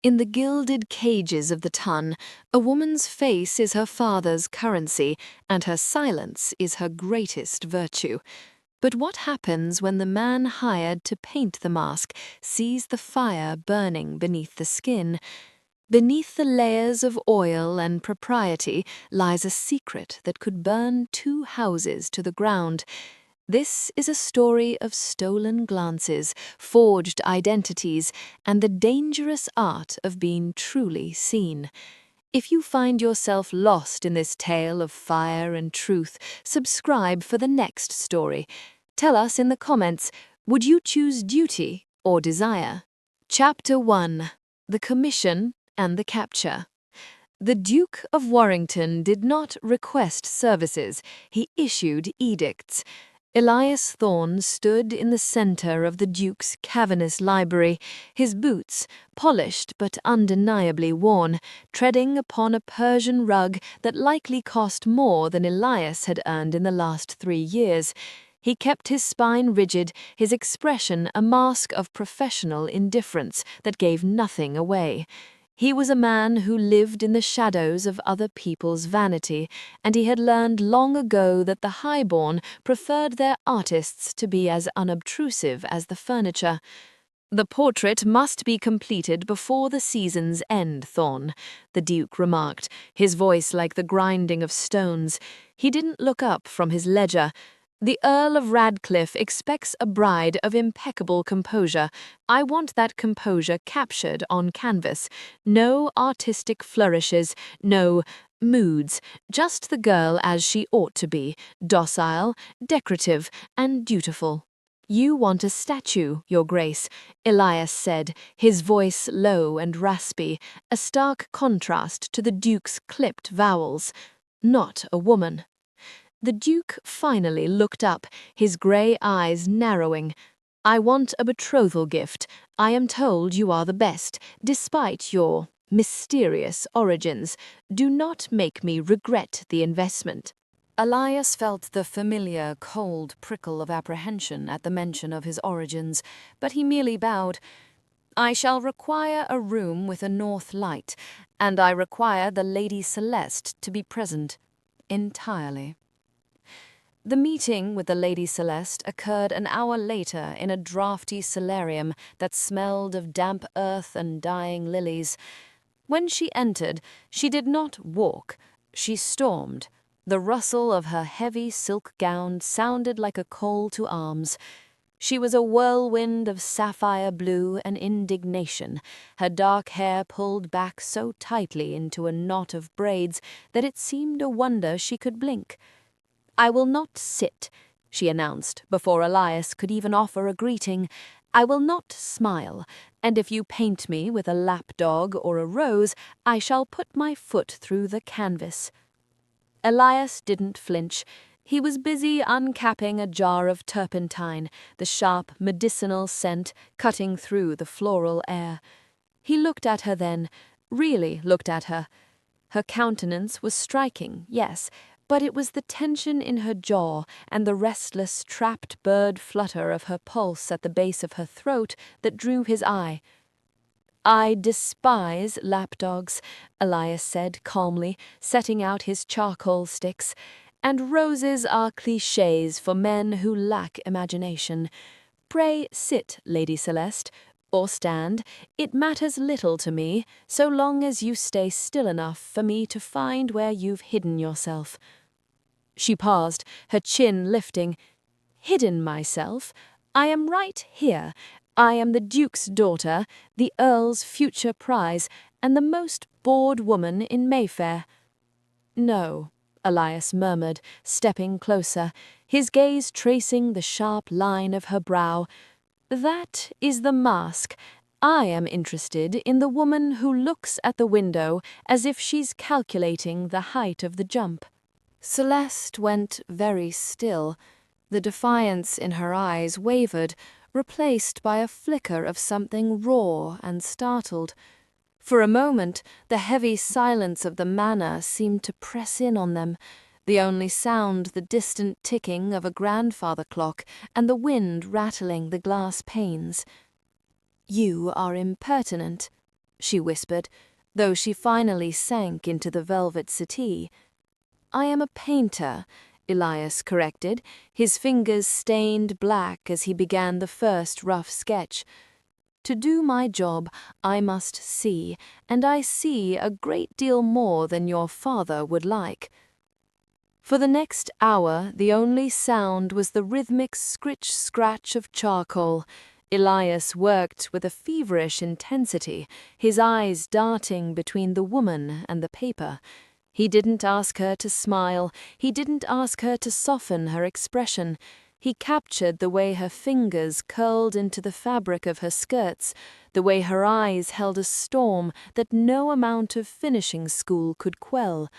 In the gilded cages of the tun, a woman's face is her father's currency, and her silence is her greatest virtue. But what happens when the man hired to paint the mask sees the fire burning beneath the skin? Beneath the layers of oil and propriety lies a secret that could burn 2 houses to the ground. This is a story of stolen glances, forged identities, and the dangerous art of being truly seen. If you find yourself lost in this tale of fire and truth, subscribe for the next story. Tell us in the comments, would you choose duty or desire? Chapter 1. The Commission and the Capture. The Duke of Warrington did not request services, he issued edicts. Elias Thorne stood in the centre of the Duke's cavernous library, his boots, polished but undeniably worn, treading upon a Persian rug that likely cost more than Elias had earned in the last 3 years. He kept his spine rigid, his expression a mask of professional indifference that gave nothing away. He was a man who lived in the shadows of other people's vanity, and he had learned long ago that the highborn preferred their artists to be as unobtrusive as the furniture. "The portrait must be completed before the season's end, Thorne," the Duke remarked, his voice like the grinding of stones. He didn't look up from his ledger. "The Earl of Radcliffe expects a bride of impeccable composure. I want that composure captured on canvas. No artistic flourishes, no moods, just the girl as she ought to be, docile, decorative, and dutiful." "You want a statue, Your Grace," Elias said, his voice low and raspy, a stark contrast to the Duke's clipped vowels. "Not a woman." The Duke finally looked up, his grey eyes narrowing. "I want a betrothal gift. I am told you are the best, despite your mysterious origins. Do not make me regret the investment." Elias felt the familiar, cold prickle of apprehension at the mention of his origins, but he merely bowed. "I shall require a room with a north light, and I require the Lady Celeste to be present. Entirely." The meeting with the Lady Celeste occurred an hour later in a draughty solarium that smelled of damp earth and dying lilies. When she entered, she did not walk, she stormed. The rustle of her heavy silk gown sounded like a call to arms. She was a whirlwind of sapphire blue and indignation, her dark hair pulled back so tightly into a knot of braids that it seemed a wonder she could blink. "I will not sit," she announced, before Elias could even offer a greeting. "I will not smile, and if you paint me with a lapdog or a rose, I shall put my foot through the canvas." Elias didn't flinch. He was busy uncapping a jar of turpentine, the sharp, medicinal scent cutting through the floral air. He looked at her then, really looked at her. Her countenance was striking, yes, but it was the tension in her jaw and the restless, trapped bird flutter of her pulse at the base of her throat that drew his eye. "I despise lapdogs," Elias said calmly, setting out his charcoal sticks, "and roses are clichés for men who lack imagination. Pray sit, Lady Celeste, or stand. It matters little to me, so long as you stay still enough for me to find where you've hidden yourself." She paused, her chin lifting. "Hidden myself? I am right here. I am the Duke's daughter, the Earl's future prize, and the most bored woman in Mayfair." "No," Elias murmured, stepping closer, his gaze tracing the sharp line of her brow. "That is the mask. I am interested in the woman who looks at the window as if she's calculating the height of the jump." Celeste went very still. The defiance in her eyes wavered, replaced by a flicker of something raw and startled. For a moment, the heavy silence of the manor seemed to press in on them, the only sound the distant ticking of a grandfather clock and the wind rattling the glass panes. "You are impertinent," she whispered, though she finally sank into the velvet settee. I am a painter, Elias corrected, his fingers stained black as he began the first rough sketch. To do my job, I must see, and I see a great deal more than your father would like. For the next hour, the only sound was the rhythmic scritch-scratch of charcoal. Elias worked with a feverish intensity, his eyes darting between the woman and the paper. He didn't ask her to smile, he didn't ask her to soften her expression. He captured the way her fingers curled into the fabric of her skirts, the way her eyes held a storm that no amount of finishing school could quell.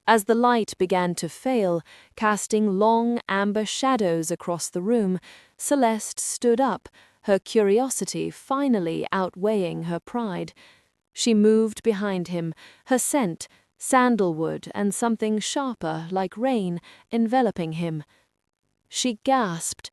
As the light began to fail, casting long amber shadows across the room, Celeste stood up, her curiosity finally outweighing her pride. She moved behind him, her scent, sandalwood and something sharper like rain, enveloping him. She gasped.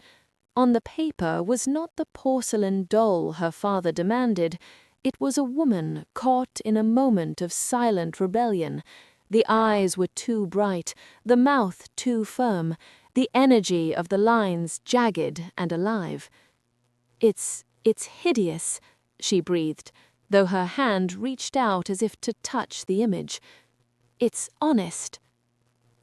On the paper was not the porcelain doll her father demanded. It was a woman caught in a moment of silent rebellion. The eyes were too bright, the mouth too firm, the energy of the lines jagged and alive. It's hideous, she breathed, though her hand reached out as if to touch the image. It's honest.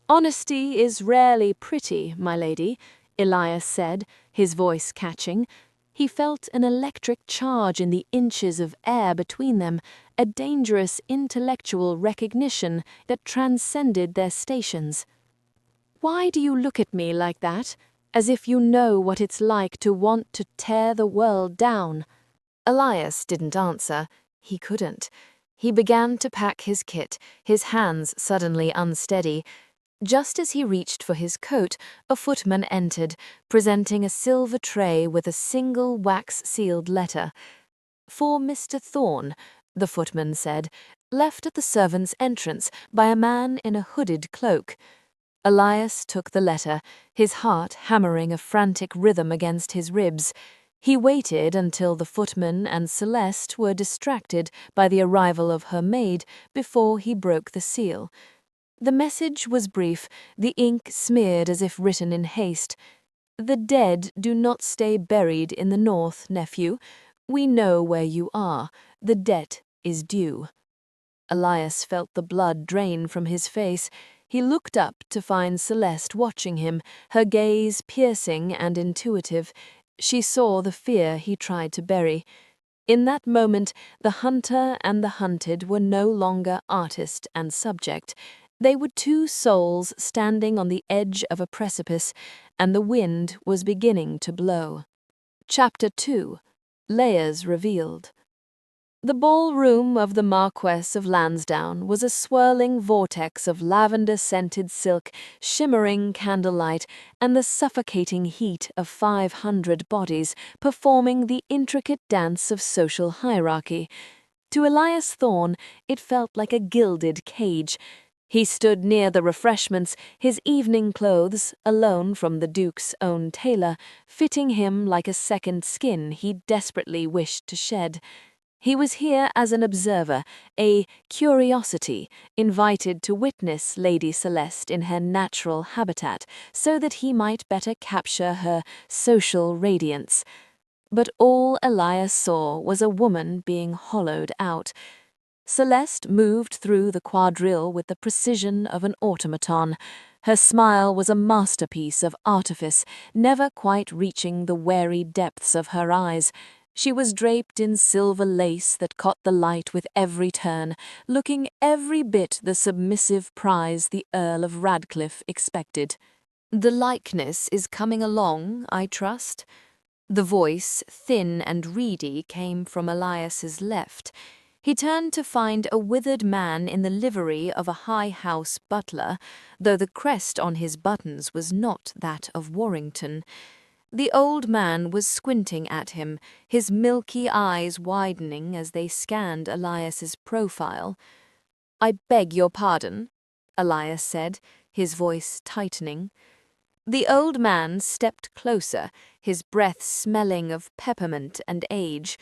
Honesty is rarely pretty, my lady, Elias said, his voice catching. He felt an electric charge in the inches of air between them, a dangerous intellectual recognition that transcended their stations. Why do you look at me like that, as if you know what it's like to want to tear the world down? Elias didn't answer. He couldn't. He began to pack his kit, his hands suddenly unsteady. Just as he reached for his coat, a footman entered, presenting a silver tray with a single wax-sealed letter. For Mr. Thorne, the footman said, left at the servants' entrance by a man in a hooded cloak. Elias took the letter, his heart hammering a frantic rhythm against his ribs. He waited until the footman and Celeste were distracted by the arrival of her maid before he broke the seal. The message was brief, the ink smeared as if written in haste. The dead do not stay buried in the north, nephew. We know where you are. The debt is due. Elias felt the blood drain from his face. He looked up to find Celeste watching him, her gaze piercing and intuitive. She saw the fear he tried to bury. In that moment, the hunter and the hunted were no longer artist and subject. They were two souls standing on the edge of a precipice, and the wind was beginning to blow. Chapter 2. Layers Revealed. The ballroom of the Marquess of Lansdowne was a swirling vortex of lavender-scented silk, shimmering candlelight, and the suffocating heat of 500 bodies performing the intricate dance of social hierarchy. To Elias Thorne, it felt like a gilded cage. He stood near the refreshments, his evening clothes, alone from the Duke's own tailor, fitting him like a second skin he desperately wished to shed. He was here as an observer, a curiosity, invited to witness Lady Celeste in her natural habitat, so that he might better capture her social radiance. But all Elias saw was a woman being hollowed out. Celeste moved through the quadrille with the precision of an automaton. Her smile was a masterpiece of artifice, never quite reaching the wary depths of her eyes. She was draped in silver lace that caught the light with every turn, looking every bit the submissive prize the Earl of Radcliffe expected. "The likeness is coming along, I trust?" The voice, thin and reedy, came from Elias's left. He turned to find a withered man in the livery of a high house butler, though the crest on his buttons was not that of Warrington. The old man was squinting at him, his milky eyes widening as they scanned Elias's profile. "I beg your pardon," Elias said, his voice tightening. The old man stepped closer, his breath smelling of peppermint and age.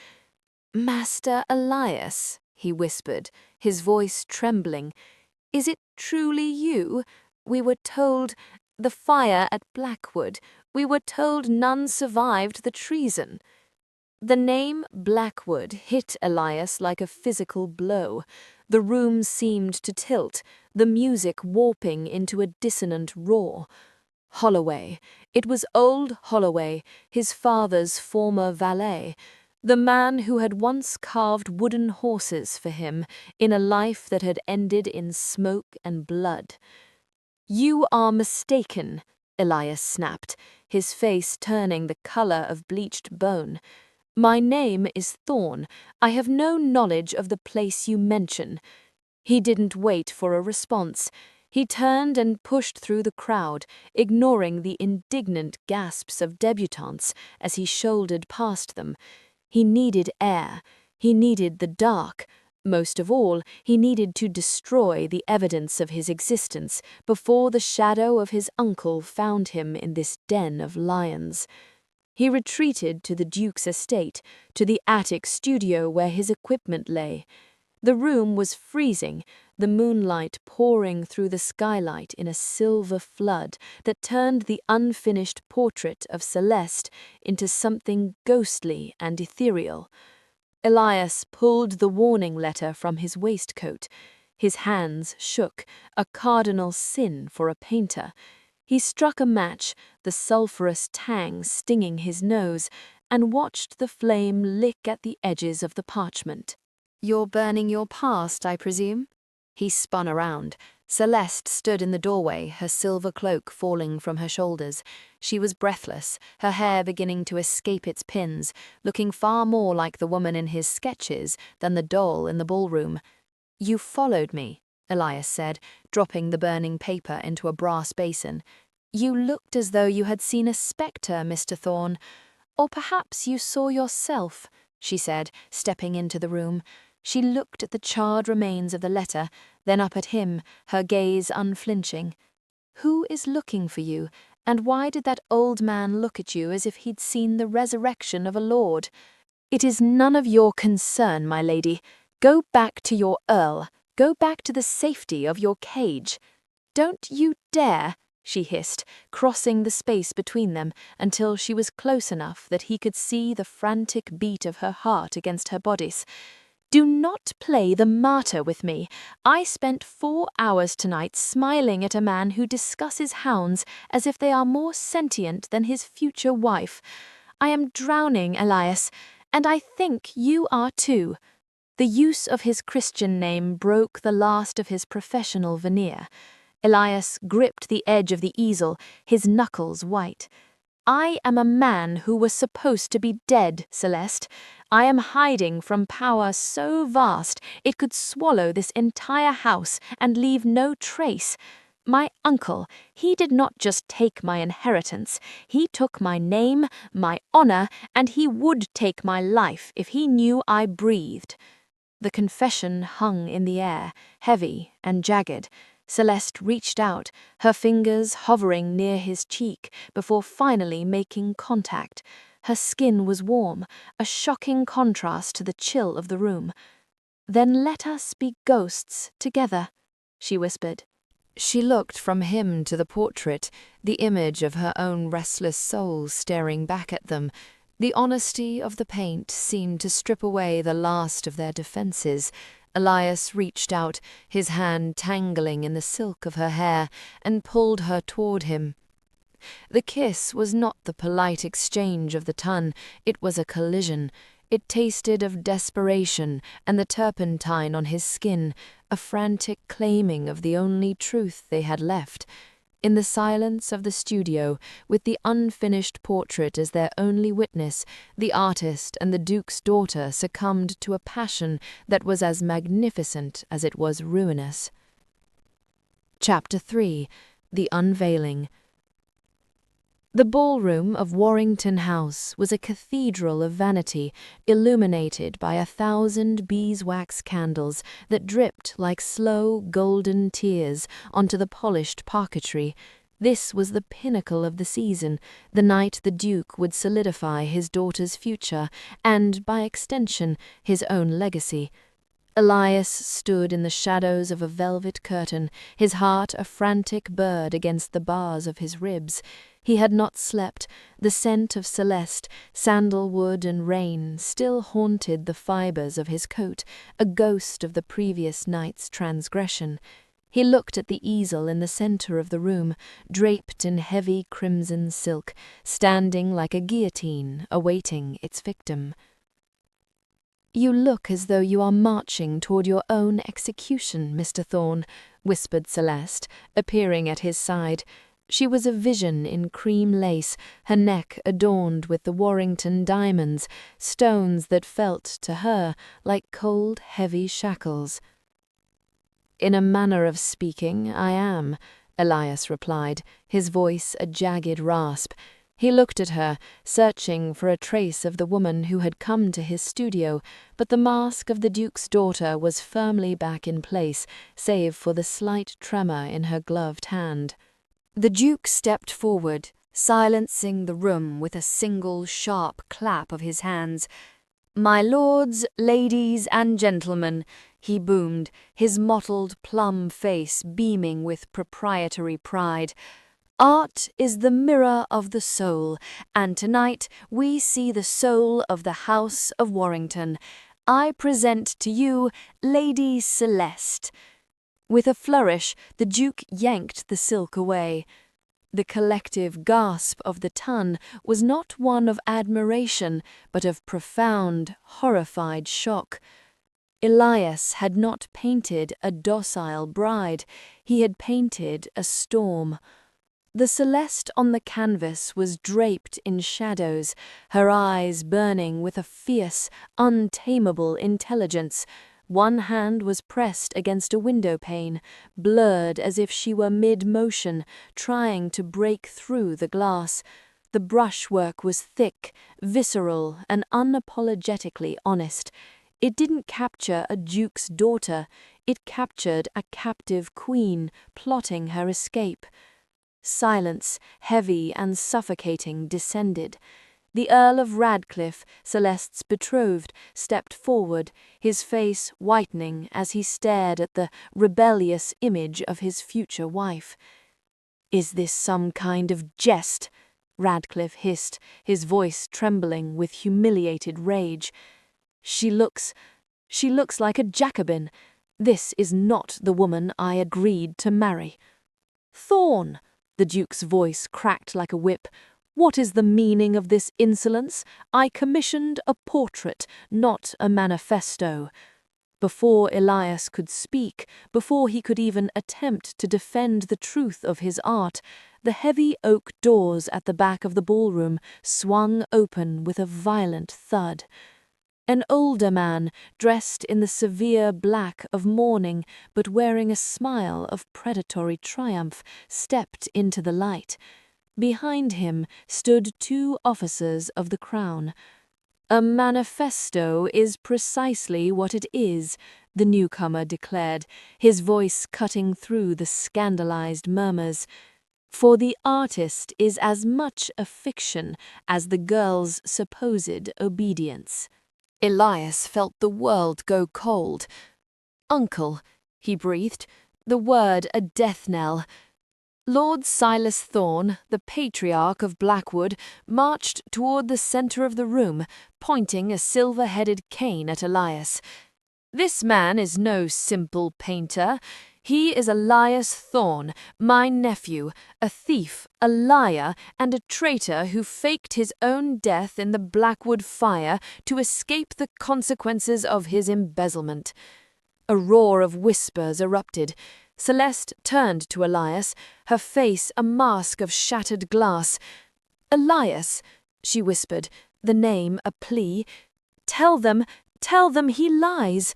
"Master Elias," he whispered, his voice trembling. "Is it truly you? We were told the fire at Blackwood. We were told none survived the treason." The name Blackwood hit Elias like a physical blow. The room seemed to tilt, the music warping into a dissonant roar. Holloway. It was old Holloway, his father's former valet, the man who had once carved wooden horses for him in a life that had ended in smoke and blood. "You are mistaken," Elias snapped, his face turning the color of bleached bone. "My name is Thorne. I have no knowledge of the place you mention." He didn't wait for a response. He turned and pushed through the crowd, ignoring the indignant gasps of debutantes as he shouldered past them. He needed air. He needed the dark. Most of all, he needed to destroy the evidence of his existence before the shadow of his uncle found him in this den of lions. He retreated to the Duke's estate, to the attic studio where his equipment lay. The room was freezing, the moonlight pouring through the skylight in a silver flood that turned the unfinished portrait of Celeste into something ghostly and ethereal. Elias pulled the warning letter from his waistcoat. His hands shook, a cardinal sin for a painter. He struck a match, the sulphurous tang stinging his nose, and watched the flame lick at the edges of the parchment. "You're burning your past, I presume?" He spun around. Celeste stood in the doorway, her silver cloak falling from her shoulders. She was breathless, her hair beginning to escape its pins, looking far more like the woman in his sketches than the doll in the ballroom. "You followed me," Elias said, dropping the burning paper into a brass basin. "You looked as though you had seen a spectre, Mr. Thorne. Or perhaps you saw yourself," she said, stepping into the room. She looked at the charred remains of the letter, then up at him, her gaze unflinching. "Who is looking for you, and why did that old man look at you as if he'd seen the resurrection of a lord?" "It is none of your concern, my lady. Go back to your Earl. Go back to the safety of your cage." "Don't you dare," she hissed, crossing the space between them until she was close enough that he could see the frantic beat of her heart against her bodice. "Do not play the martyr with me. I spent 4 hours tonight smiling at a man who discusses hounds as if they are more sentient than his future wife. I am drowning, Elias, and I think you are too." The use of his Christian name broke the last of his professional veneer. Elias gripped the edge of the easel, his knuckles white. "I am a man who was supposed to be dead, Celeste. I am hiding from power so vast it could swallow this entire house and leave no trace. My uncle, he did not just take my inheritance. He took my name, my honor, and he would take my life if he knew I breathed." The confession hung in the air, heavy and jagged. Celeste reached out, her fingers hovering near his cheek before finally making contact. Her skin was warm, a shocking contrast to the chill of the room. "Then let us be ghosts together," she whispered. She looked from him to the portrait, the image of her own restless soul staring back at them. The honesty of the paint seemed to strip away the last of their defenses. Elias reached out, his hand tangling in the silk of her hair, and pulled her toward him. The kiss was not the polite exchange of the ton, it was a collision. It tasted of desperation and the turpentine on his skin, a frantic claiming of the only truth they had left. In the silence of the studio, with the unfinished portrait as their only witness, the artist and the Duke's daughter succumbed to a passion that was as magnificent as it was ruinous. Chapter 3. The Unveiling. The ballroom of Warrington House was a cathedral of vanity, illuminated by 1,000 beeswax candles that dripped like slow, golden tears onto the polished parquetry. This was the pinnacle of the season, the night the Duke would solidify his daughter's future and, by extension, his own legacy. Elias stood in the shadows of a velvet curtain, his heart a frantic bird against the bars of his ribs. He had not slept. The scent of Celeste, sandalwood and rain, still haunted the fibres of his coat, a ghost of the previous night's transgression. He looked at the easel in the centre of the room, draped in heavy crimson silk, standing like a guillotine, awaiting its victim. "You look as though you are marching toward your own execution, Mr. Thorne," whispered Celeste, appearing at his side. She was a vision in cream lace, her neck adorned with the Warrington diamonds, stones that felt, to her, like cold, heavy shackles. "In a manner of speaking, I am," Elias replied, his voice a jagged rasp. He looked at her, searching for a trace of the woman who had come to his studio, but the mask of the Duke's daughter was firmly back in place, save for the slight tremor in her gloved hand. The Duke stepped forward, silencing the room with a single sharp clap of his hands. "My lords, ladies, and gentlemen," he boomed, his mottled plum face beaming with proprietary pride. "Art is the mirror of the soul, and tonight we see the soul of the House of Warrington. I present to you Lady Celeste." With a flourish, the Duke yanked the silk away. The collective gasp of the ton was not one of admiration, but of profound, horrified shock. Elias had not painted a docile bride, he had painted a storm. The Celeste on the canvas was draped in shadows, her eyes burning with a fierce, untamable intelligence. One hand was pressed against a window pane, blurred as if she were mid-motion, trying to break through the glass. The brushwork was thick, visceral, and unapologetically honest. It didn't capture a duke's daughter, it captured a captive queen plotting her escape. Silence, heavy and suffocating, descended. The Earl of Radcliffe, Celeste's betrothed, stepped forward, his face whitening as he stared at the rebellious image of his future wife. "Is this some kind of jest?" Radcliffe hissed, his voice trembling with humiliated rage. She looks like a Jacobin. This is not the woman I agreed to marry." "Thorne!" The Duke's voice cracked like a whip. "What is the meaning of this insolence? I commissioned a portrait, not a manifesto." Before Elias could speak, before he could even attempt to defend the truth of his art, the heavy oak doors at the back of the ballroom swung open with a violent thud. An older man, dressed in the severe black of mourning but wearing a smile of predatory triumph, stepped into the light. Behind him stood 2 officers of the Crown. "A manifesto is precisely what it is," the newcomer declared, his voice cutting through the scandalized murmurs. "For the artist is as much a fiction as the girl's supposed obedience." Elias felt the world go cold. "Uncle," he breathed, the word a death knell. Lord Silas Thorne, the patriarch of Blackwood, marched toward the centre of the room, pointing a silver-headed cane at Elias. "This man is no simple painter. He is Elias Thorne, my nephew, a thief, a liar, and a traitor who faked his own death in the Blackwood fire to escape the consequences of his embezzlement." A roar of whispers erupted. Celeste turned to Elias, her face a mask of shattered glass. "Elias," she whispered, the name a plea. Tell them he lies."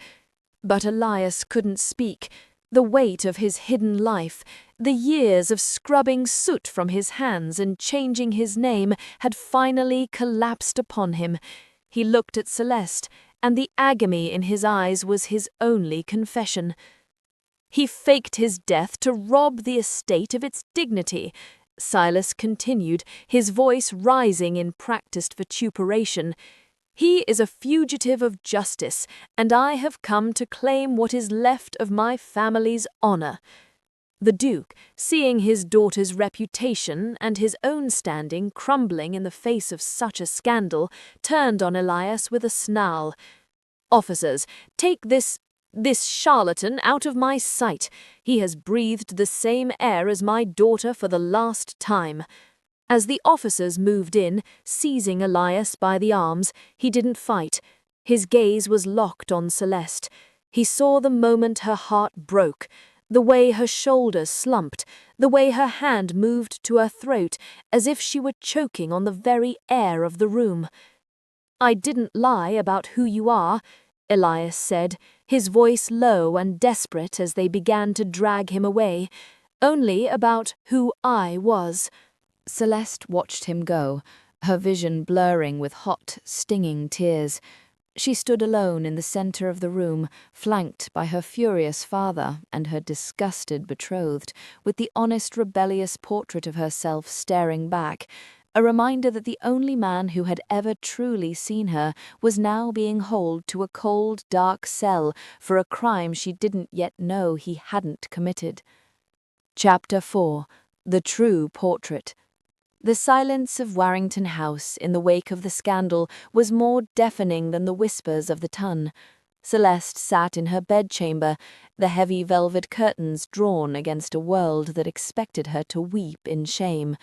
But Elias couldn't speak. The weight of his hidden life, the years of scrubbing soot from his hands and changing his name, had finally collapsed upon him. He looked at Celeste, and the agony in his eyes was his only confession. "He faked his death to rob the estate of its dignity," Silas continued, his voice rising in practiced vituperation. He is a fugitive of justice, and I have come to claim what is left of my family's honor." The Duke, seeing his daughter's reputation and his own standing crumbling in the face of such a scandal, turned on Elias with a snarl. "Officers, take this charlatan out of my sight. He has breathed the same air as my daughter for the last time." As the officers moved in, seizing Elias by the arms, he didn't fight. His gaze was locked on Celeste. He saw the moment her heart broke, the way her shoulders slumped, the way her hand moved to her throat as if she were choking on the very air of the room. "I didn't lie about who you are," Elias said, his voice low and desperate as they began to drag him away. "Only about who I was." Celeste watched him go, her vision blurring with hot, stinging tears. She stood alone in the center of the room, flanked by her furious father and her disgusted betrothed, with the honest, rebellious portrait of herself staring back, a reminder that the only man who had ever truly seen her was now being hauled to a cold, dark cell for a crime she didn't yet know he hadn't committed. Chapter 4. The True Portrait. The silence of Warrington House in the wake of the scandal was more deafening than the whispers of the Tun. Celeste sat in her bedchamber, the heavy velvet curtains drawn against a world that expected her to weep in shame.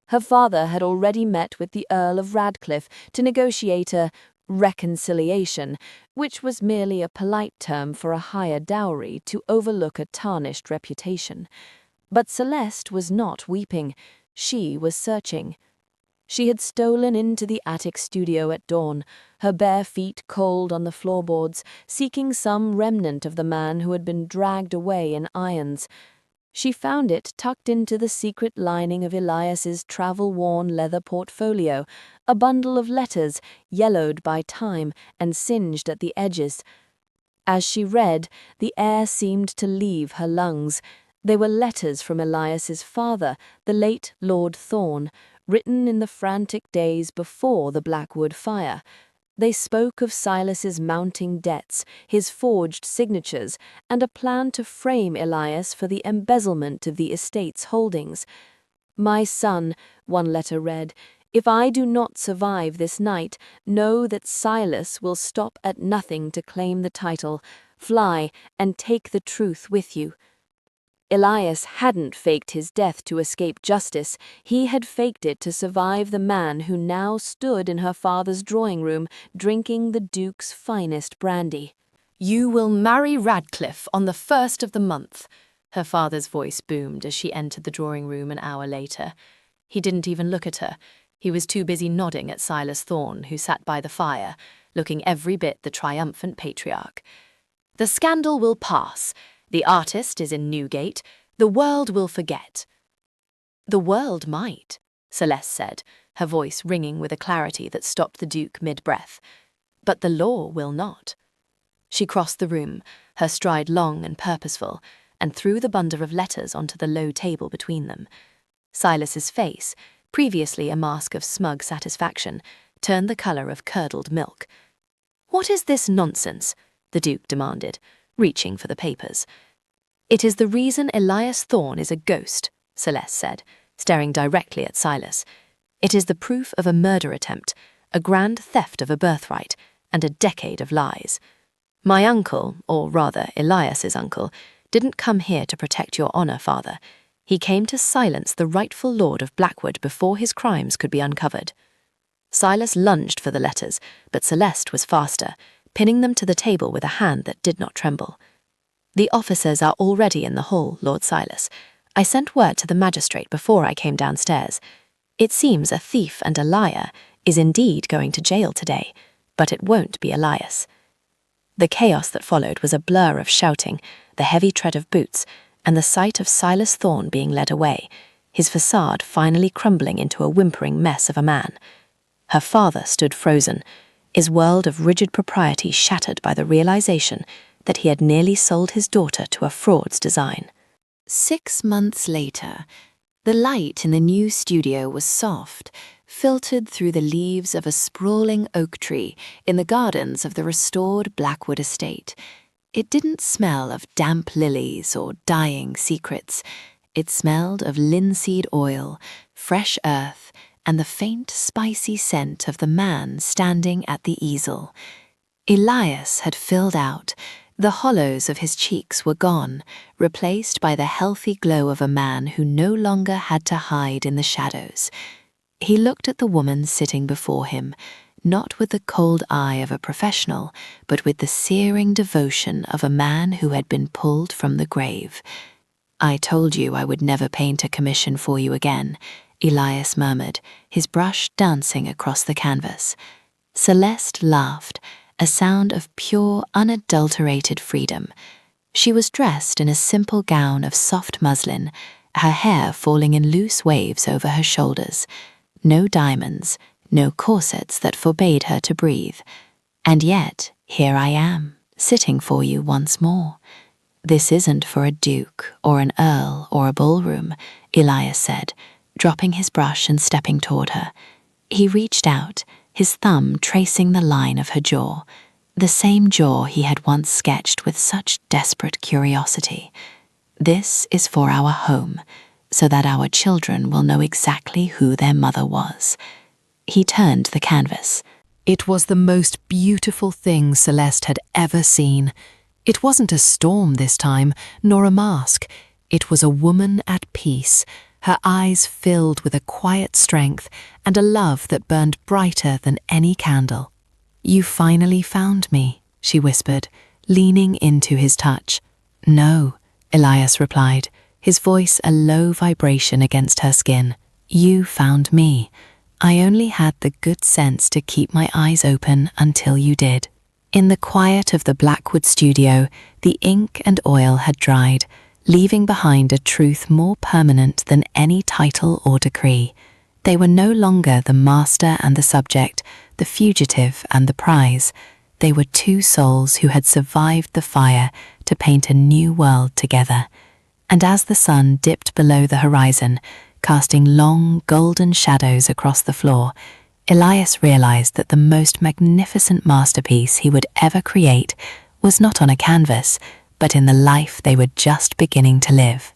Her father had already met with the Earl of Radcliffe to negotiate a reconciliation, which was merely a polite term for a higher dowry to overlook a tarnished reputation. But Celeste was not weeping. She was searching. She had stolen into the attic studio at dawn, her bare feet cold on the floorboards, seeking some remnant of the man who had been dragged away in irons. She found it tucked into the secret lining of Elias's travel-worn leather portfolio, a bundle of letters, yellowed by time and singed at the edges. As she read, the air seemed to leave her lungs. They were letters from Elias's father, the late Lord Thorne, written in the frantic days before the Blackwood fire. They spoke of Silas's mounting debts, his forged signatures, and a plan to frame Elias for the embezzlement of the estate's holdings. "My son," one letter read, "if I do not survive this night, know that Silas will stop at nothing to claim the title. Fly and take the truth with you." Elias hadn't faked his death to escape justice. He had faked it to survive the man who now stood in her father's drawing room, drinking the Duke's finest brandy. "You will marry Radcliffe on the 1st of the month," her father's voice boomed as she entered the drawing room an hour later. He didn't even look at her. He was too busy nodding at Silas Thorne, who sat by the fire, looking every bit the triumphant patriarch. "The scandal will pass. The artist is in Newgate. The world will forget." "The world might," Celeste said, her voice ringing with a clarity that stopped the Duke mid-breath. "But the law will not." She crossed the room, her stride long and purposeful, and threw the bundle of letters onto the low table between them. Silas's face, previously a mask of smug satisfaction, turned the colour of curdled milk. "What is this nonsense?" the Duke demanded, reaching for the papers. "It is the reason Elias Thorne is a ghost," Celeste said, staring directly at Silas. "It is the proof of a murder attempt, a grand theft of a birthright, and a decade of lies. My uncle, or rather Elias's uncle, didn't come here to protect your honour, father. He came to silence the rightful lord of Blackwood before his crimes could be uncovered." Silas lunged for the letters, but Celeste was faster, pinning them to the table with a hand that did not tremble. "The officers are already in the hall, Lord Silas. I sent word to the magistrate before I came downstairs. It seems a thief and a liar is indeed going to jail today, but it won't be Elias." The chaos that followed was a blur of shouting, the heavy tread of boots, and the sight of Silas Thorne being led away, his facade finally crumbling into a whimpering mess of a man. Her father stood frozen, his world of rigid propriety shattered by the realization that he had nearly sold his daughter to a fraud's design. 6 months later, the light in the new studio was soft, filtered through the leaves of a sprawling oak tree in the gardens of the restored Blackwood estate. It didn't smell of damp lilies or dying secrets. It smelled of linseed oil, fresh earth, and the faint, spicy scent of the man standing at the easel. Elias had filled out. The hollows of his cheeks were gone, replaced by the healthy glow of a man who no longer had to hide in the shadows. He looked at the woman sitting before him, not with the cold eye of a professional, but with the searing devotion of a man who had been pulled from the grave. "I told you I would never paint a commission for you again," Elias murmured, his brush dancing across the canvas. Celeste laughed, a sound of pure, unadulterated freedom. She was dressed in a simple gown of soft muslin, her hair falling in loose waves over her shoulders. No diamonds, no corsets that forbade her to breathe. And yet, here I am, sitting for you once more. "This isn't for a duke or an earl or a ballroom," Elias said, dropping his brush and stepping toward her. He reached out, his thumb tracing the line of her jaw, the same jaw he had once sketched with such desperate curiosity. "This is for our home, so that our children will know exactly who their mother was." He turned the canvas. It was the most beautiful thing Celeste had ever seen. It wasn't a storm this time, nor a mask. It was a woman at peace, her eyes filled with a quiet strength and a love that burned brighter than any candle. "You finally found me," she whispered, leaning into his touch. "No," Elias replied, his voice a low vibration against her skin. "You found me. I only had the good sense to keep my eyes open until you did." In the quiet of the Blackwood studio, the ink and oil had dried, leaving behind a truth more permanent than any title or decree. They were no longer the master and the subject, the fugitive and the prize. They were two souls who had survived the fire to paint a new world together. And as the sun dipped below the horizon, casting long, golden shadows across the floor, Elias realized that the most magnificent masterpiece he would ever create was not on a canvas, but in the life they were just beginning to live.